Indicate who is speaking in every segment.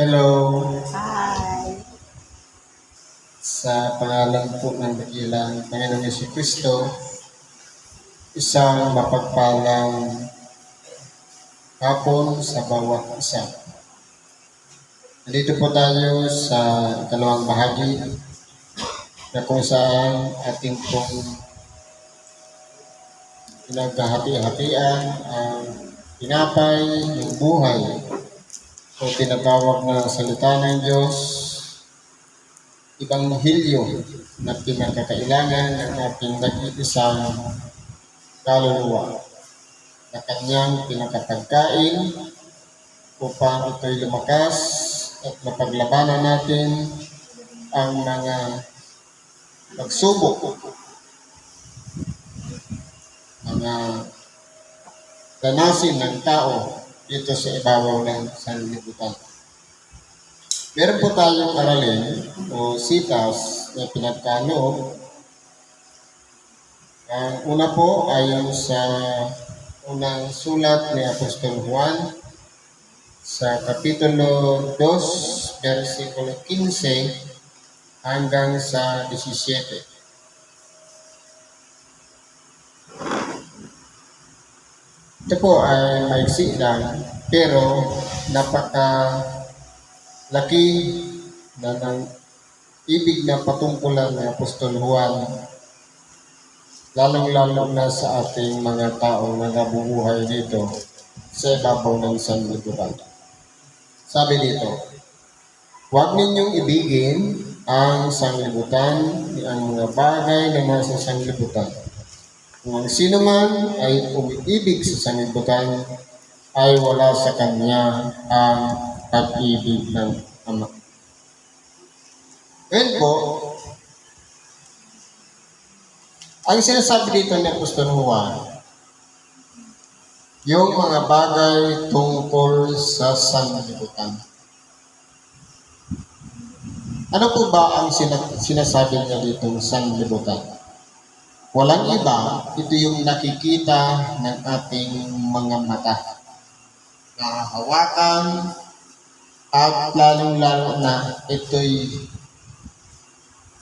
Speaker 1: Hello,
Speaker 2: Hi.
Speaker 1: sa pangalan po ng dakilang Panginoong Jesucristo, isang mapagpalang hapon sa bawat isa. Nandito po tayo sa ikalawang bahagi na kung saan ating pong pinaghahati-hatian ang tinapay ng buhay o tinatawag na salita ng Diyos, Ibanghilyo na pinakakailangan ng ating nag-iisang kaluluwa na kanyang pinakapagkain upang ito'y lumakas at mapaglabanan natin ang mga pagsubok, mga danasin ng tao dito sa ibabaw ng sanlibutan. Meron po tayong aralin o sitas na pinagkaloob. Ang una po ayon sa unang sulat ni Apostol Juan sa Kapitulo 2, versikulo 15 hanggang sa 17. Ito po ay maiksi lang pero laki na ng ibig na patungkulan ng Apostol Juan, lalong-lalo na sa ating mga tao na nabubuhay dito sa ibabaw ng sanlibutan. Sabi dito, huwag ninyong ibigin ang sanlibutan, ang mga bagay na nasa sanlibutan. Kung ang sino man ay umiibig sa sanlibutan, ay wala sa kanya ang pag-ibig ng Ama. Ngayon po, ang sinasabi dito ni Apostol Juan, yung mga bagay tungkol sa sanlibutan. Ano po ba ang sinasabi niya dito sanlibutan? Walang iba, ito yung nakikita ng ating mga mata. Nahahawakan, at lalong-lalo na ito'y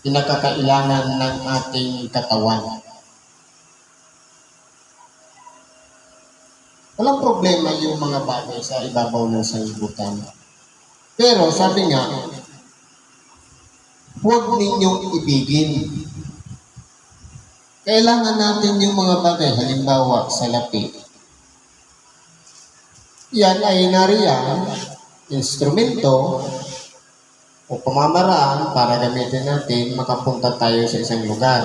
Speaker 1: pinakakailangan ng ating katawan. Walang problema yung mga bagay sa ibabaw ng sanlibutan. Pero sabi nga, huwag ninyong ibigin. Kailangan natin yung mga bagay, halimbawa sa lapi. Yan ay nariyan, instrumento o pamamaraan para gamitin natin makapunta tayo sa isang lugar.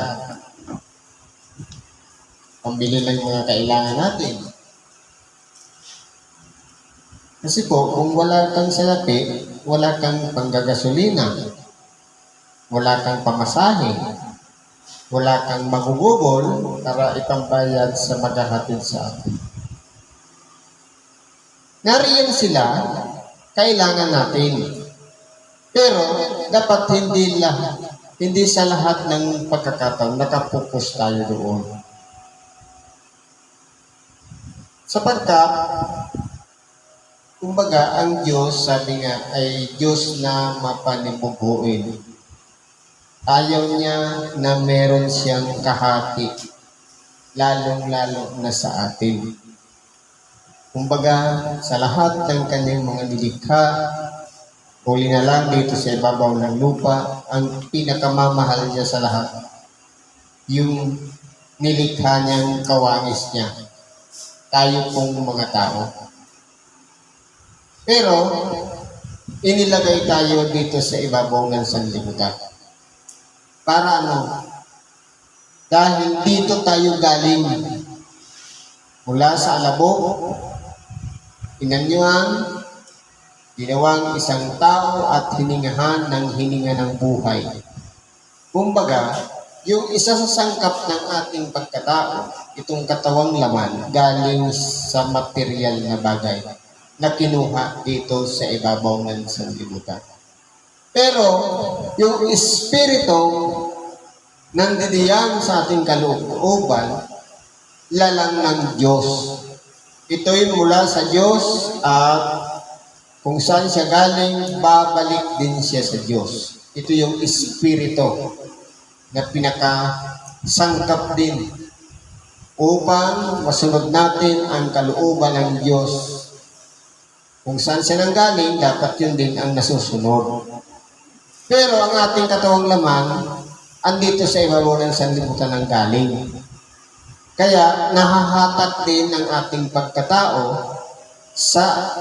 Speaker 1: Pambili lang yung mga kailangan natin. Kasi po, kung wala kang salapi, wala kang panggagasolina, wala kang pamasahe, wala kang magugugol para ipambayad sa maghahatid sa atin. Nariyan sila, kailangan natin. Pero dapat hindi sa lahat ng pagkakataon nakapokus tayo doon. Sapagkat, kumbaga, ang Diyos, sabi nga, ay Diyos na mapanibubuin. Ayaw niya na meron siyang kahati, lalong-lalo na sa atin. Kumbaga, sa lahat ng kanyang mga nilikha, huli na lang dito sa ibabaw ng lupa, ang pinakamamahal niya sa lahat, yung nilikha niyang kawangis niya. Tayo pong mga tao. Pero, inilagay tayo dito sa ibabaw ng sanlibutan. Para ano? Dahil dito tayo galing. Mula sa alabok, inanyuan, ginawang isang tao at hiningahan ng hininga ng buhay. Kumbaga, yung isa sa sangkap ng ating pagkatao, itong katawang laman, galing sa material na bagay na kinuha dito sa ibabaw ng sanlibutan. Pero, yung espiritu nandidiyang sa ating kalooban, lalang ng Diyos. Ito'y mula sa Diyos at kung saan siya galing, babalik din siya sa Diyos. Ito yung espiritu na pinakasangkap din upang masunod natin ang kalooban ng Diyos. Kung saan siya nanggaling, dapat yun din ang nasusunod. Pero ang ating katawang laman, andito sa ibabaw ng sanlibutan ng galing. Kaya nahahatak din ang ating pagkatao sa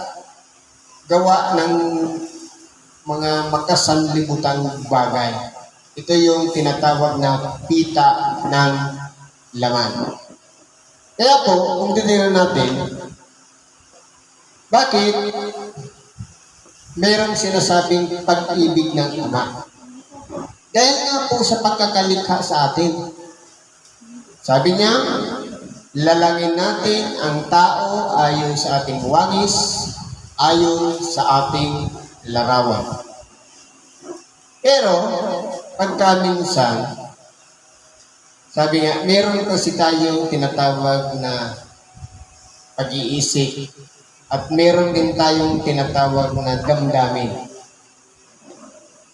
Speaker 1: gawa ng mga makasanlibutang bagay. Ito yung tinatawag na pita ng laman. Kaya po, kung titignan natin, bakit mayroong sinasabing pag-ibig ng Ama? Dahil nga po sa pagkakalikha sa atin. Sabi niya, lalangin natin ang tao ayon sa ating wangis, ayon sa ating larawan. Pero, pagka minsan, sabi nga, meron kasi tayong tinatawag na pag-iisip at meron din tayong tinatawag na damdamin.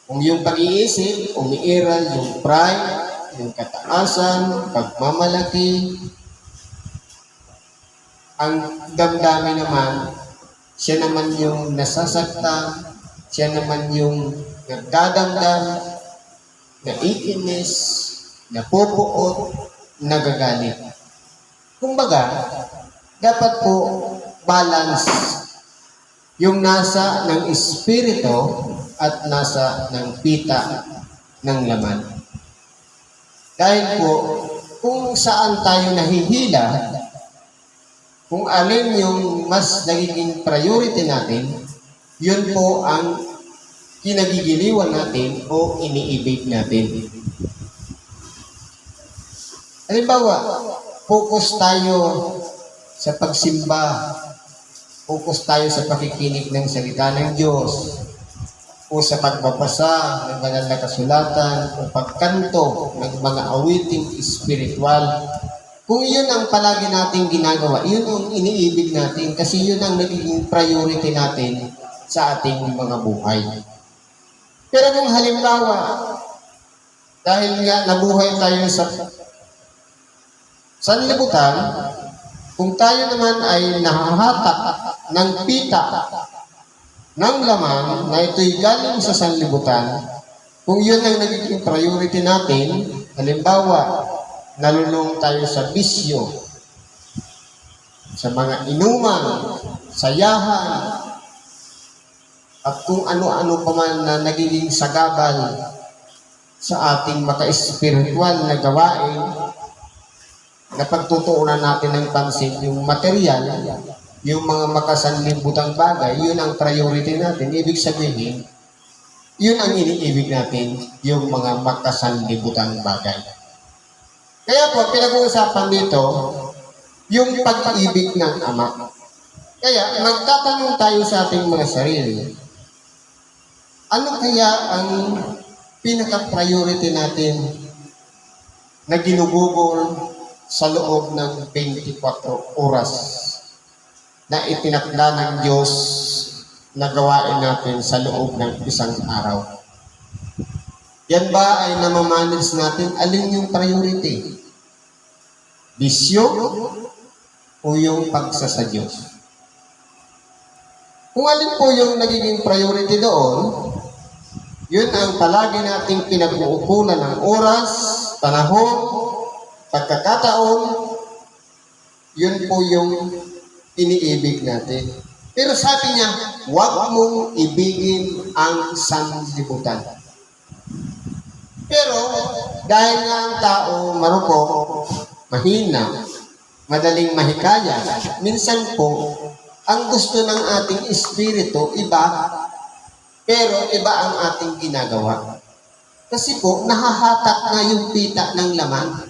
Speaker 1: Kung yung pag-iisip, umiiral yung pride, yung kataasan, pagmamalaki. Ang damdamin naman, siya naman yung nasasaktan, siya naman yung nagdadamdam, naiinis, napupuot, nagagalit. Kumbaga, dapat po balance yung nasa ng espiritu at nasa ng pita ng laman. Dahil po, kung saan tayo nahihila, kung alin yung mas nagiging priority natin, yun po ang kinagigiliwan natin o iniibig natin. Halimbawa, focus tayo sa pagsimba, focus tayo sa pakikinig ng salita ng Diyos, o sa pagbabasa ng banal na kasulatan, o pagkanto ng mga awiting espiritual. Kung yun ang palagi nating ginagawa, yun ang iniibig natin kasi yun ang nagiging priority natin sa ating mga buhay. Pero kung halimbawa, dahil nga nabuhay tayo sa sanlibutan, kung tayo naman ay nahahatak ng pita ng laman na ito'y galing sa sanlibutan, kung yun ang nagiging priority natin, halimbawa, nalulong tayo sa bisyo, sa mga inuman, sayahan, at kung ano-ano pa man na nagiging sagabal sa ating maka-espiritual na gawain, na pagtutuunan natin ng pansin yung material, yung mga makasanlibutang bagay, yun ang priority natin. Ibig sabihin, yun ang iniibig natin, yung mga makasanlibutang bagay. Kaya po, pinag-uusapan dito, yung pag-ibig ng Ama. Kaya, magtatanong tayo sa ating mga sarili, ano kaya ang pinaka-priority natin na ginugugol sa loob ng 24 oras na itinakda ng Diyos na gawain natin sa loob ng isang araw? Yan ba ay namamanage natin? Alin yung priority? Bisyo o yung pagsasa Diyos? Kung alin po yung nagiging priority doon, yun ang palagi nating pinag-uukulan ng oras, panahon, pagkakataon, yun po yung iniibig natin. Pero sabi niya, huwag mong ibigin ang sanlibutan. Pero, dahil nga ang tao marupok, mahina, madaling mahikaya, minsan po, ang gusto ng ating espiritu, iba, pero iba ang ating ginagawa. Kasi po, nahahatak na yung pita ng laman.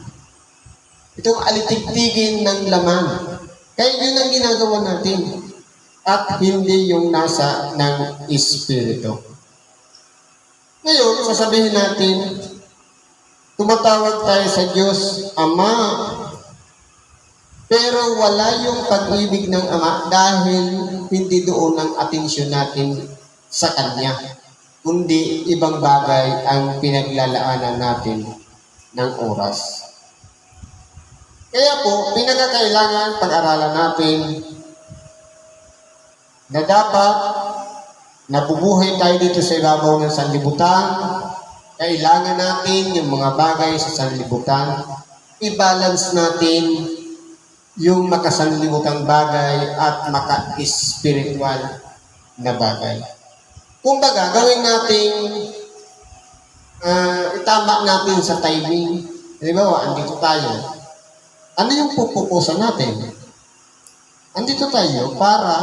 Speaker 1: Itong alitigtigin ng laman. Kaya yun ang ginagawa natin. At hindi yung nasa ng espiritu. Ngayon, sasabihin natin, tumatawag tayo sa Diyos, Ama, Pero wala yung pag-ibig ng Ama dahil hindi doon ang atensyon natin sa Kanya, kundi ibang bagay ang pinaglalaanan natin ng oras. Kaya po, pinagkakailangan pag-aralan natin na dapat nabubuhay tayo dito sa ibabaw ng sanlibutan. Kailangan natin yung mga bagay sa sanlibutan. I-balance natin yung makasanlibutang bagay at maka-spiritual na bagay. Kumbaga, gawin natin, itama natin sa timing. Halimbawa, andito tayo. Ano yung pupukusan natin? Andito tayo para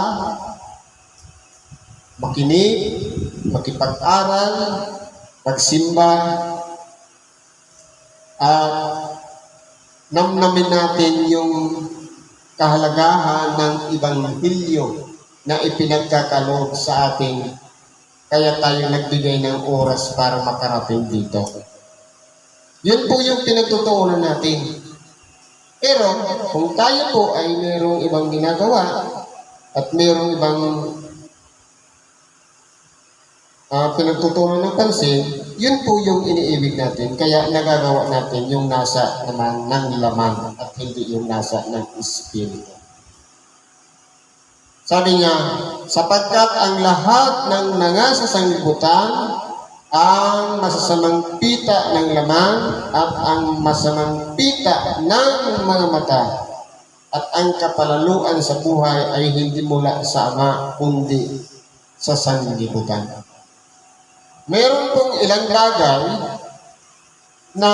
Speaker 1: makinig, makipag-aral, pagsimba, at namnamin natin yung kahalagahan ng Ebanghelyo na ipinagkakaloob sa atin. Kaya tayo nagbigay ng oras para makarating dito. Yun po yung pinagtutuunan natin. Pero kung tayo po ay mayroong ibang ginagawa at mayroong ibang pinagtutunan ng pansin, yun po yung iniibig natin. Kaya nagagawa natin yung nasa naman ng laman at hindi yung nasa ng espiritu. Sabi niya, sapagkat ang lahat ng nangasa sanglibutan, ang masasamang pita ng laman at ang masamang pita ng mga mata at ang kapalaluan sa buhay ay hindi mula sa Ama kundi sa sanglibutan. Meron pong ilang bagay na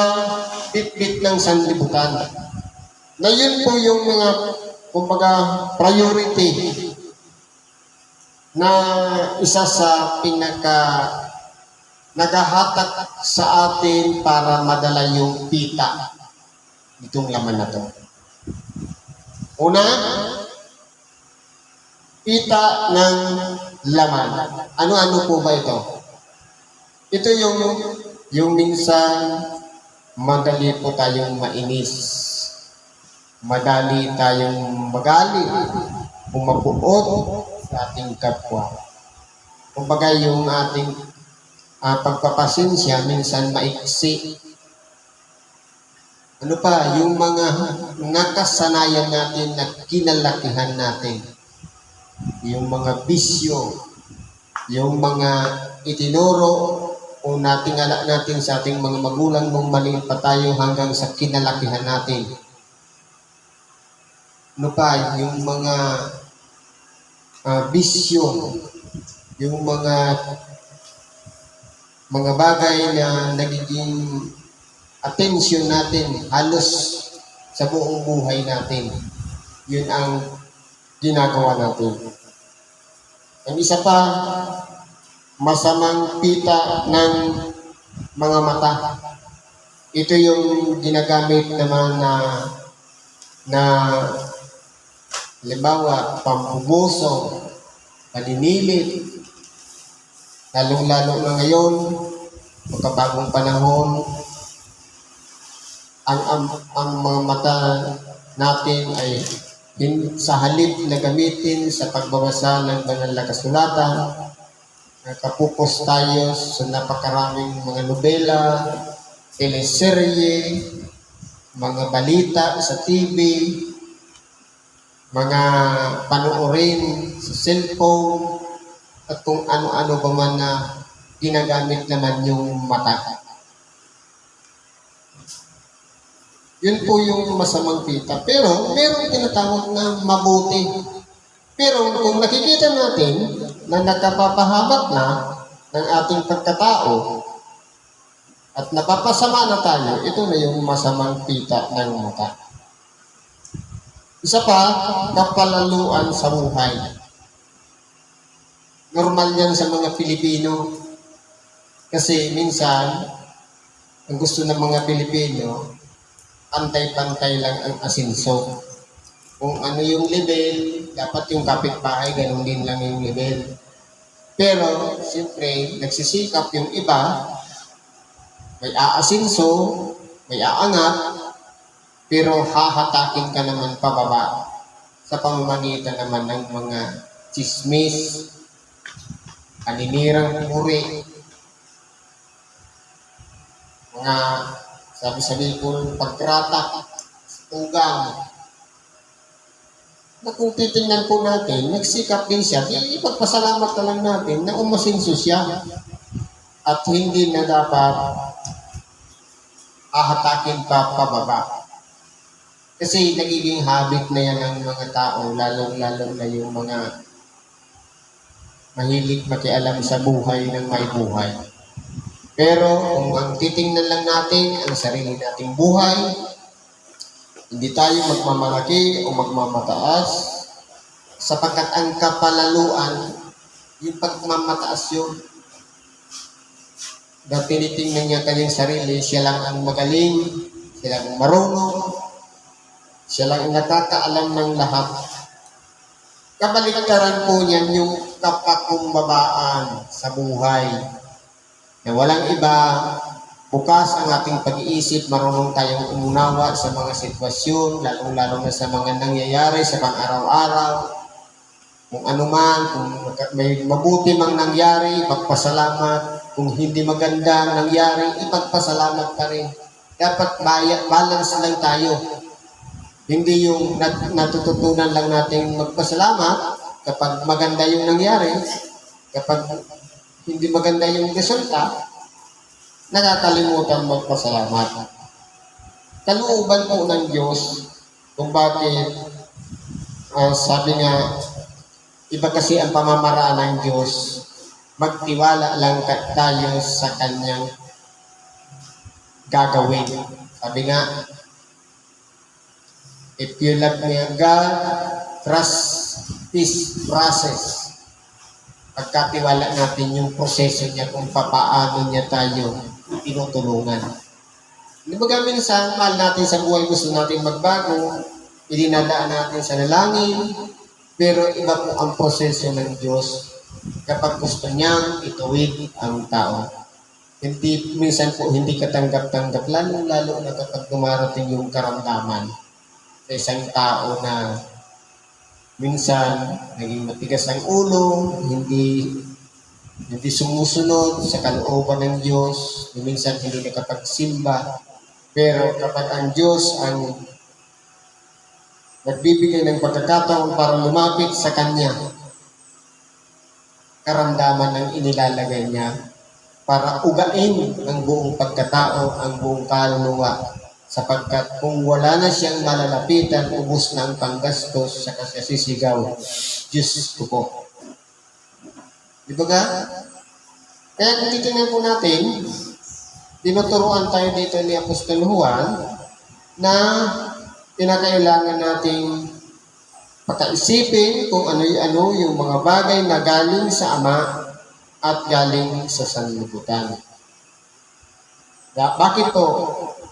Speaker 1: bit-bit ng sanlibutan. Na yun po yung mga, kumbaga, priority na isa sa naghahatak sa atin para madala yung pita itong laman na to. Una, pita ng laman. Ano-ano po ba ito? Ito yung minsan madali po tayong mainis. Madali tayong magalit, pumapuot sa ating kapwa. Kumbaga yung ating pagpapasensya minsan maiksi. Ano pa, yung mga nakasanayan natin na kinalakihan natin. Yung mga bisyo, yung mga itinuro o natingala natin sa ating mga magulang nung maliit pa tayo hanggang sa kinalakihan natin. Ano pa, yung mga bisyo, yung mga bagay na nagiging atensyon natin halos sa buong buhay natin. Yun ang ginagawa natin. Ang isa pa, masamang pita ng mga mata. Ito yung ginagamit naman na halimbawa, pampubuso, paninilit, lalong-lalo na ngayon, magkabagong panahon, ang mga mata natin ay sa halip na gamitin sa pagbabasa ng banal na kasulatan, nakapupos tayo sa napakaraming mga nobela, teleserye, mga balita sa TV, mga panoorin sa cellphone, at kung ano-ano ba man na ginagamit naman yung mata. Yun po yung masamang pita. Pero meron tinatawag na mabuti. Pero kung nakikita natin na nakapapahabat na ng ating pagkatao at napapasama na tayo, ito na yung masamang pita ng mata. Isa pa, kapalaluan sa buhay. Normal yan sa mga Pilipino. Kasi minsan, ang gusto ng mga Pilipino, pantay-pantay lang ang asinso. Kung ano yung level, dapat yung kapitbahay, ganun din lang yung level. Pero, siyempre, nagsisikap yung iba, may aasinso, may aangat, pero hahatakin ka naman pababa sa pamamagitan naman ng mga chismis, paninirang puri, mga sabi-sabi ko pagkratak, tugang, na kung titingnan po natin, nagsikap din siya, di ipagpasalamat na lang natin na umasinso siya at hindi na dapat ahatakin pa pababa. Kasi nagiging habit na yan ng mga tao, lalong-lalo na yung mga mahilig makialam sa buhay ng may buhay. Pero kung ang titingnan lang natin ang sarili nating buhay, hindi tayo magmamalaki o magmamataas, sapagkat ang kapalaluan, yung pagmamataas yun, na tinitingnan niya kanyang sarili, siya lang ang magaling, siya lang ang marunong, siya lang ang nakakaalam ng lahat. Kabaliktaran po niyan yung kapakumbabaan sa buhay. Na walang iba, bukas ang ating pag-iisip, marunong tayong umunawa sa mga sitwasyon, lalong-lalo na sa mga nangyayari sa pang-araw-araw. Kung ano man, kung may mabuti mang nangyari, ipagpasalamat. Kung hindi maganda ang nangyari, ipagpasalamat pa rin. Dapat balance lang tayo. Hindi yung natututunan lang natin magpasalamat kapag maganda yung nangyari, kapag hindi maganda yung resulta, nakakalimutan magpasalamat. Kalooban po ng Diyos kung bakit sabi nga, iba kasi ang pamamaraan ng Diyos, magtiwala lang tayo sa Kanyang gagawin. Sabi nga, if you love me, God, trust His process. Pagkatiwala natin yung proseso niya kung papaano niya tayo tinutulungan. Di ba minsan, mahal natin sa buhay, gusto natin magbago, idinadaan natin sa nalangin, pero iba po ang proseso ng Diyos kapag gusto niyang ituwid ang tao. Hindi, minsan po hindi katanggap-tanggap, lalo na kapag dumarating yung karamdaman sa isang tao na minsan naging matigas ang ulo, hindi sumusunod sa kalooban ng Diyos, minsan hindi nakapagsimba. Pero kapag ang Diyos ang nagbibigay ng pagkakataon para lumapit sa Kanya, karamdaman ang inilalagay niya para ugain ang buong pagkatao, ang buong kaluluwa. Sapagkat kung wala na siyang malalapitan, ubos na ang panggastos sa kasisigaw, Diyos ko po. Di ba ka? Kaya kung titingnan po natin, tinuturuan tayo dito ni Apostol Juan na kinakailangan nating pagkaisipin kung ano yung mga bagay na galing sa Ama at galing sa sanlibutan. Bakit po?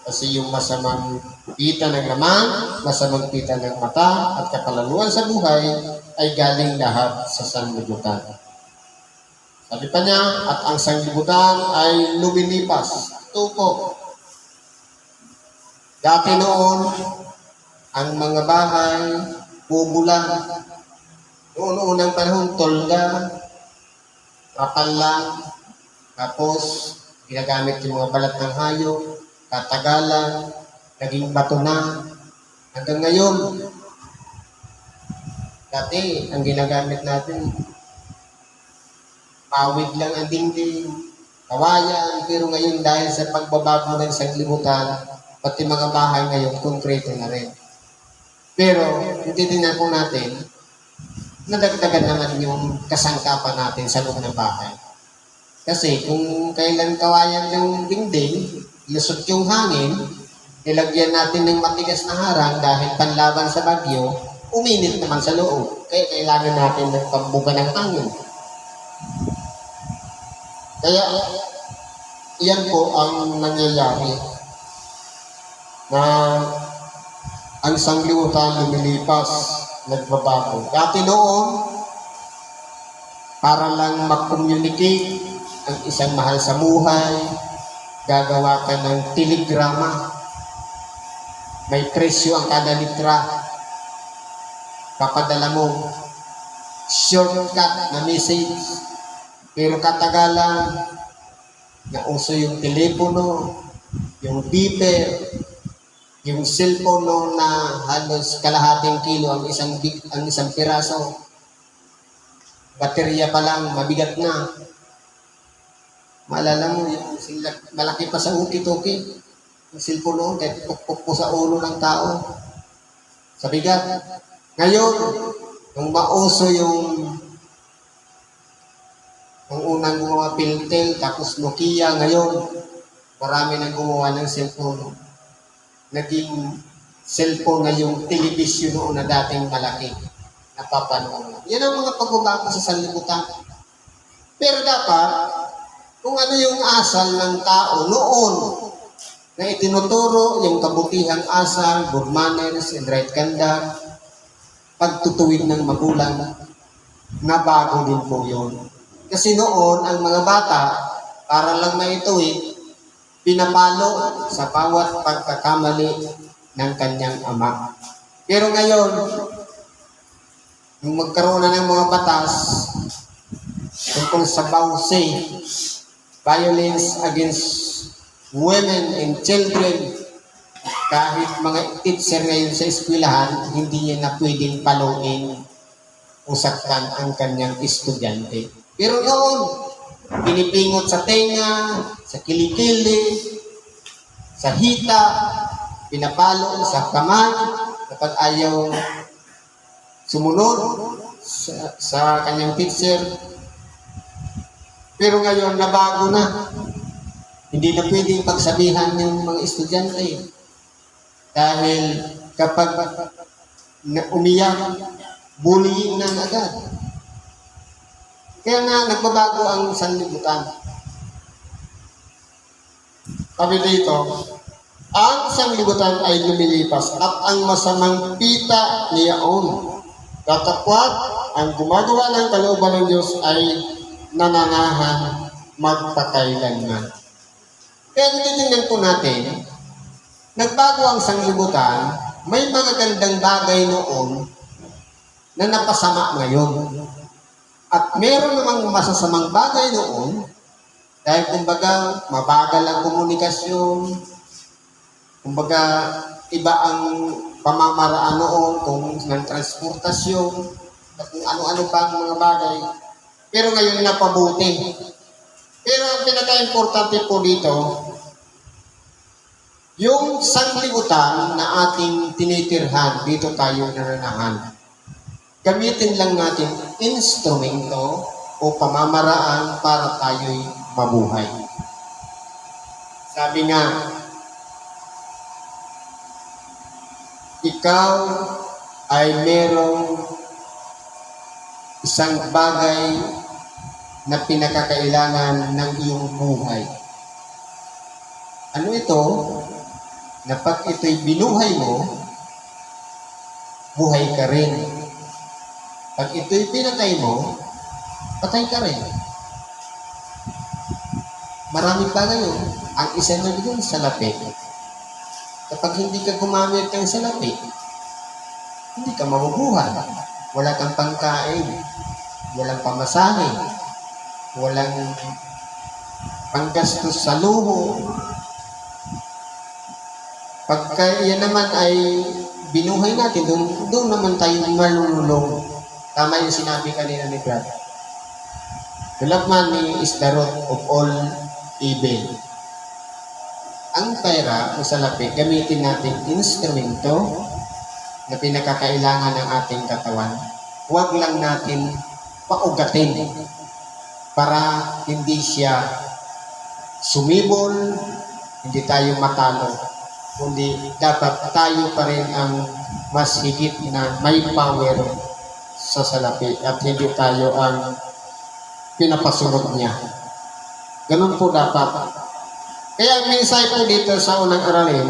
Speaker 1: Kasi yung masamang pita ng laman, masamang pita ng mata, at kapalaluan sa buhay ay galing lahat sa sanlibutan. Sabi pa niya, at ang sanlibutan ay lumilipas. Ito po. Dati noon, ang mga bahay, bubulan. Noon-unang panahon, tolda, rapal lang, tapos ginagamit yung mga balat ng hayop, katagalan, naging bato na. Hanggang ngayon, dati, ang ginagamit natin, pawid lang ang dingding, kawayan, pero ngayon dahil sa pagbabago ng sanglibutan, pati mga bahay ngayon, konkreto na rin. Pero, titignan po natin, nadagdagan naman yung kasangkapan natin sa loob ng bahay. Kasi kung kailan kawayan ng dingding, lusot yung hangin, nilagyan natin ng matigas na harang dahil panlaban sa bagyo, uminit naman sa loob. Kaya kailangan natin ng pambuga ng hangin. Kaya, iyan po ang nangyayari na ang sanglibutan lumilipas, nagbabago. Dati noon, para lang mag-communicate ang isang mahal sa buhay, gagawa ka ng telegrama. may presyo ang kada litra. Papadala mo shortcut na message. Pero katagalan, nauso yung telepono, yung beeper, yung cellphone no, na halos kalahating kilo ang isang piraso. Baterya pa lang, mabigat na. Maalala mo, yung malaki pa sa uki-tuki. Yung cellphone noon, kahit pukpuk po sa ulo ng tao. Sa bigat. Ngayon, nung mauso yung unang gumawa Piltel, tapos Nokia, ngayon, marami nang gumawa ng cellphone. Naging cellphone na yung television noon na dating malaki. Napapanood. Yan ang mga pagbabago sa sanlibutan. Pero dapat, kung ano yung asal ng tao noon, na itinuturo yung kabutihang asal, good manners, and right conduct, pagtutuwid ng magulang, na bago din po yun. Kasi noon, ang mga bata, para lang maituwid, pinapalo sa bawat pagkakamali ng kanyang ama. Pero ngayon, nung magkaroon na ng mga batas tungkol sa bawse, violence against women and children, kahit mga teacher ngayon sa eskwelahan, hindi niya na pwedeng paluin o saktan ang kanyang estudyante. Pero noon, pinipingot sa tenga, sa kilikili, sa hita, pinapalo sa kamay, kapag ayaw sumunod sa kanyang teacher. Pero ngayon, nabago na. Hindi na pwedeng pagsabihan ng mga estudyante. Dahil kapag umiyak, bullying na agad. Kaya nga, nagbabago ang sanlibutan. Sabi dito, ang sanlibutan ay lumilipas at ang masamang pita niyaon. Katapat, ang gumagawa ng kalooban ng Diyos ay nananahan magpakailanman. Kaya titingnan po natin, nagbago ang sanglibutan, may mga gandang bagay noon na napasama ngayon. At meron namang masasamang bagay noon dahil kumbaga mabagal ang komunikasyon, kumbaga iba ang pamamaraan noon kung ng transportasyon, at kung ano-ano pa ang mga bagay. Pero ngayon napabuti. Pero ang pinaka-importante po dito, yung sanglibutan na ating tinitirhan, dito tayo naranahan. Gamitin lang natin instrumento o pamamaraan para tayo'y mabuhay. Sabi nga, ikaw ay merong isang bagay na pinakakailangan ng iyong buhay. Ano ito? Na pag ito'y binuhay mo, buhay ka rin. Pag ito'y pinatay mo, patay ka rin. Maraming bagay yun. Ang isa na doon, salapi. Kapag hindi ka gumamit ng salapi, hindi ka mabubuhay. Wala kang pangkain, walang pamasahe, walang panggastos sa luho. Pagka yan naman ay binuhay natin, doon naman tayo malululong. Tama yung sinabi kanina ni Brad. The love money is the root of all evil. Ang pera o salapi, gamitin natin instrumento na pinakakailangan ng ating katawan. Huwag lang natin paugatin para hindi siya sumibol, hindi tayo matalo, kundi dapat tayo pa rin ang mas higit na may power sa salapi at hindi tayo ang pinapasunod niya. Ganun po dapat. Kaya ang mensahe po dito sa unang aralin,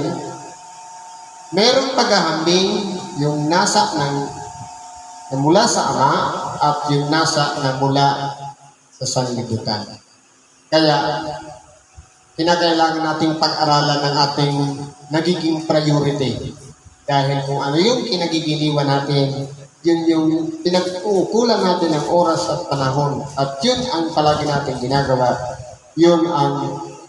Speaker 1: merong paghahambing yung nasa na mula sa Ama at yung nasa na mula sa sanlibutan. Kaya, kinakailangan nating pag-aralan ng ating nagiging priority. Dahil kung ano yung kinagigiliwan natin, yun yung pinag-uukulan natin ng oras at panahon. At yun ang palagi natin ginagawa. Yun ang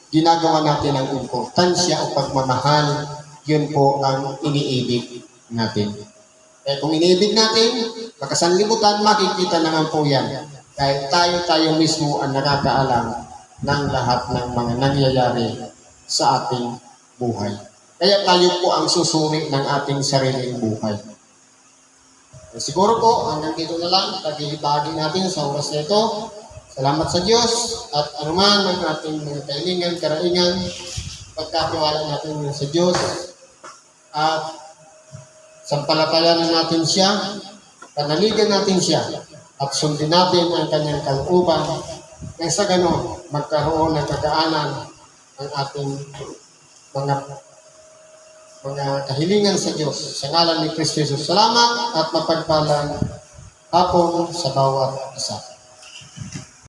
Speaker 1: ginagawa natin ang importansya o pagmamahal. Yun po ang iniibig natin. Eh kung iniibig natin, pagkasanlibutan, makikita naman po yan. Dahil tayo mismo ang nakakaalam ng lahat ng mga nangyayari sa ating buhay. Kaya tayo po ang susuri ng ating sariling buhay. Siguro po, hanggang dito na lang, pagbibahagi natin sa oras na ito. Salamat sa Diyos at anuman ang ating mga kailangan, karaingan, pagkatiwala natin sa Diyos at sampalatayanan natin siya, panaligan natin siya at sundin natin ang kanyang kalooban nang sa ganon magkaroon ng kagaanan ang ating mga kahilingan sa Diyos. Sa ngalan ni Kristo Jesus, salamat at mapagpalang hapon sa bawat isa.